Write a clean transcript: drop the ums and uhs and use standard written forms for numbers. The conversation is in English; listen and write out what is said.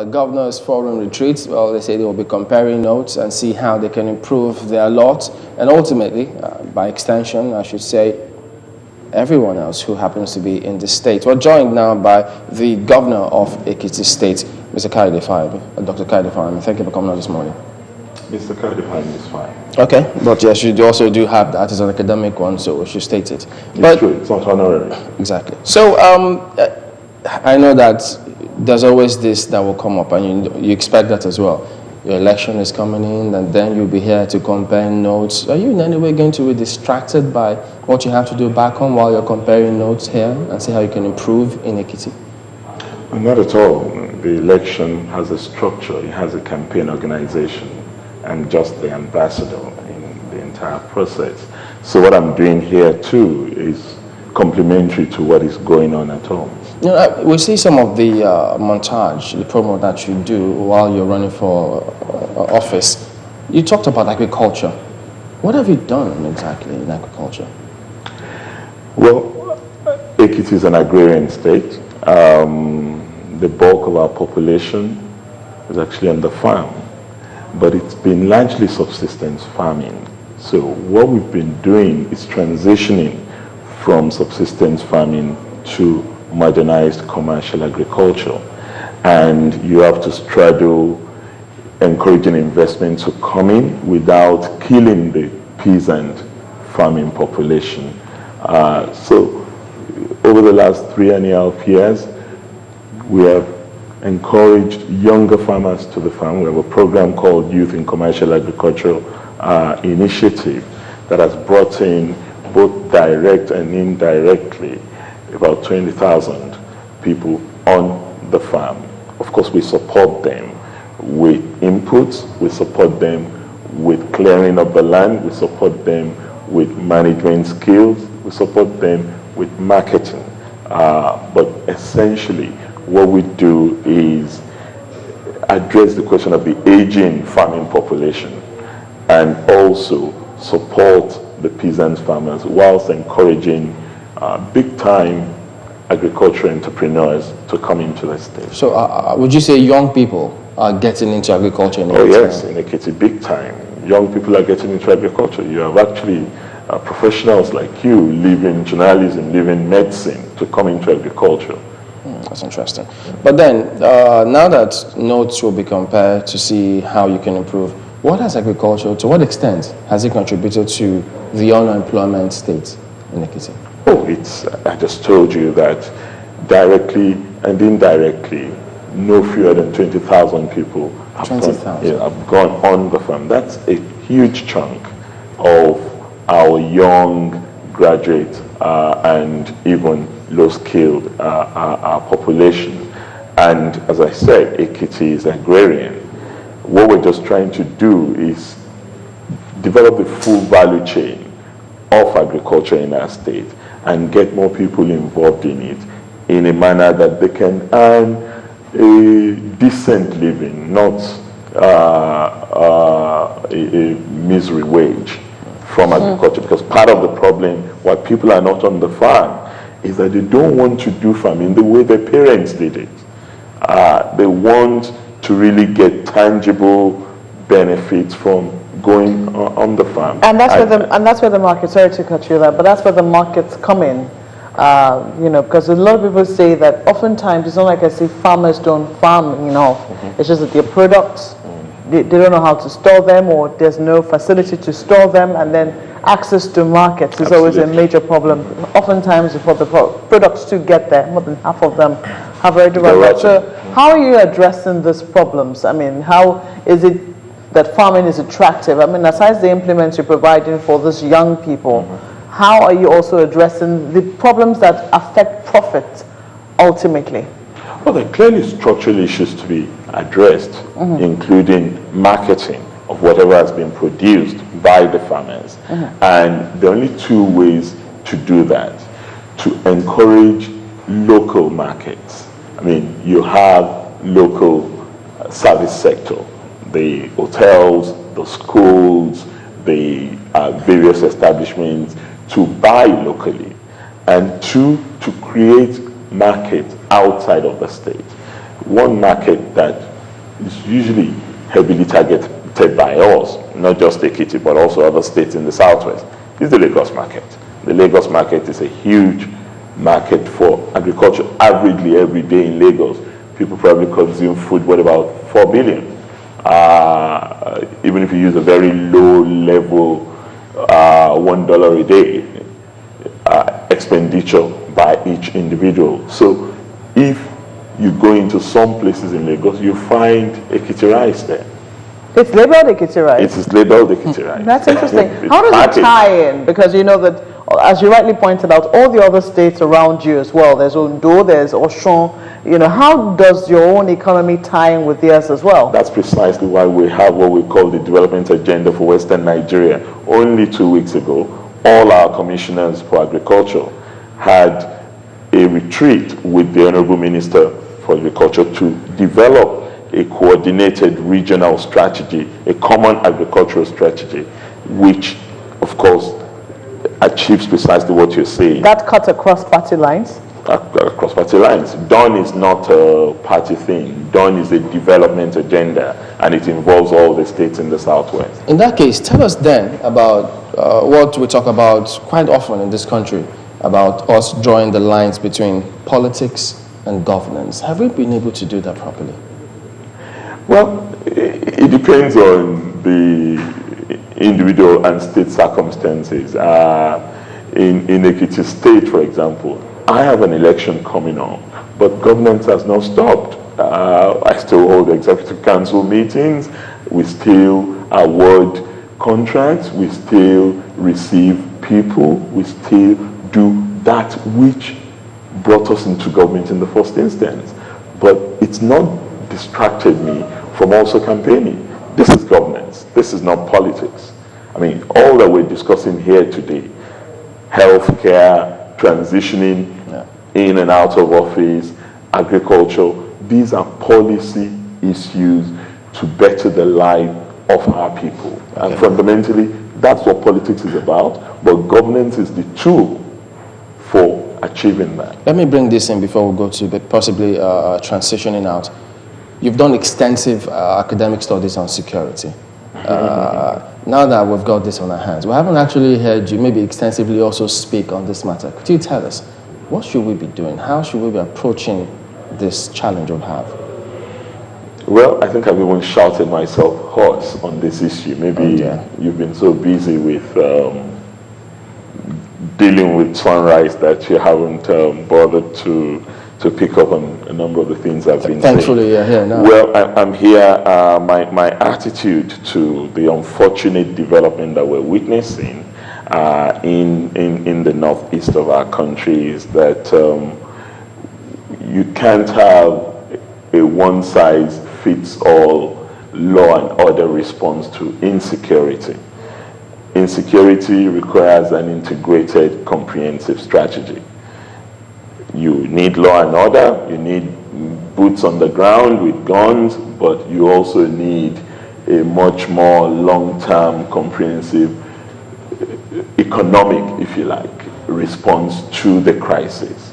Governors Forum retreat. Well, they say they will be comparing notes and see how they can improve their lot. And ultimately, by extension, I should say, everyone else who happens to be in the state. We're joined now by the governor of Ekiti State, Mr. Fayemi, Dr. Fayemi. Thank you for coming on this morning. Mr. Fayemi is fine. Okay, but yes, you also do have that as an academic one, so we should state it. It's true, it's not honorary. Exactly. So I know that there's always this that will come up, and you expect that as well. Your election is coming in, and then you'll be here to compare notes. Are you in any way going to be distracted by what you have to do back home while you're comparing notes here and see how you can improve in Ekiti? Not at all. The election has a structure. It has a campaign organization. I'm just the ambassador in the entire process. So what I'm doing here too is complementary to what is going on at home. You know, we see some of the montage, the promo that you do while you're running for office. You talked about agriculture. What have you done exactly in agriculture? Well, Ekiti is an agrarian state. The bulk of our population is actually on the farm, but it's been largely subsistence farming. So what we've been doing is transitioning from subsistence farming to modernized commercial agriculture. And you have to straddle encouraging investment to come in without killing the peasant farming population. So over the last 3.5 years, we have encouraged younger farmers to the farm. We have a program called Youth in Commercial Agriculture Initiative that has brought in both direct and indirectly about 20,000 people on the farm. Of course, we support them with inputs, we support them with clearing of the land, we support them with management skills, we support them with marketing. But essentially, what we do is address the question of the aging farming population and also support the peasant farmers whilst encouraging big-time agricultural entrepreneurs to come into the state. So would you say young people are getting into agriculture in Ekiti? Oh yes, in Ekiti, big time. Young people are getting into agriculture. You have actually professionals like you leaving journalism, leaving medicine to come into agriculture. That's interesting. But then, now that notes will be compared to see how you can improve, what has agriculture, to what extent has it contributed to the unemployment state in Ekiti? Oh, I just told you that directly and indirectly, no fewer than 20,000 people have gone on the farm. That's a huge chunk of our young graduates and even low-skilled our population. And as I said, Ekiti is agrarian. What we're just trying to do is develop the full value chain of agriculture in our state and get more people involved in it in a manner that they can earn a decent living, not a misery wage from agriculture. Because part of the problem why people are not on the farm is that they don't want to do farming the way their parents did it. They want to really get tangible benefits from going on the farm. And that's where the market, sorry to cut you there, but that's where the markets come in. Because a lot of people say that oftentimes it's not like I say farmers don't farm enough. It's just that their products, they don't know how to store them, or there's no facility to store them, and then access to markets is always a major problem. Oftentimes before the products to get there, more than half of them have already run out. So how are you addressing these problems? I mean, how is it that farming is attractive? I mean, aside the implements you're providing for these young people, how are you also addressing the problems that affect profit ultimately? Well, there are clearly structural issues to be addressed, including marketing of whatever has been produced by the farmers. And there are only two ways to do that: to encourage local markets. I mean, you have local service sector, the hotels, the schools, the various establishments, to buy locally, and two, to create markets outside of the state. One market that is usually heavily targeted by us, not just Ekiti, but also other states in the southwest, is the Lagos market. The Lagos market is a huge market for agriculture. Averagely, every day in Lagos, people probably consume food worth about 4 billion. Even if you use a very low level $1 a day expenditure by each individual. So if you go into some places in Lagos, you find Ekiti rice there. It's labeled Ekiti rice? It is labeled Ekiti rice. That's interesting. How does it tie in? Because you know that, as you rightly pointed out, all the other states around you as well, there's Ondo, there's Osun, you know, how does your own economy tie in with theirs as well? That's precisely why we have what we call the development agenda for Western Nigeria. Only 2 weeks ago, all our commissioners for agriculture had a retreat with the Honorable Minister for Agriculture to develop a coordinated regional strategy, a common agricultural strategy, which, of course, achieves precisely what you're saying. That cut across party lines? Across party lines. DON is not a party thing. DON is a development agenda, and it involves all the states in the southwest. In that case, tell us then about what we talk about quite often in this country, about us drawing the lines between politics and governance. Have we been able to do that properly? Well, it depends on the individual and state circumstances. In Ekiti State, for example, I have an election coming on, but governance has not stopped. I still hold executive council meetings. We still award contracts. We still receive people. We still do that which brought us into government in the first instance. But it's not distracted me from also campaigning. This is governance. This is not politics. I mean, all that we're discussing here today, healthcare, transitioning in and out of office, agriculture, these are policy issues to better the life of our people. And fundamentally, that's what politics is about, but governance is the tool for achieving that. Let me bring this in before we go to possibly transitioning out. You've done extensive academic studies on security. Now that we've got this on our hands, we haven't actually heard you maybe extensively also speak on this matter. Could you tell us, what should we be doing? How should we be approaching this challenge we have? Well, I think I've even shouted myself hoarse on this issue. Maybe you've been so busy with dealing with sunrise that you haven't bothered to pick up on a number of the things I've been saying. Thankfully, you're here now. Well, I'm here. My attitude to the unfortunate development that we're witnessing in the northeast of our country is that you can't have a one-size-fits-all law and order response to insecurity. Insecurity requires an integrated, comprehensive strategy. You need law and order, you need boots on the ground with guns, but you also need a much more long-term, comprehensive, economic, if you like, response to the crisis.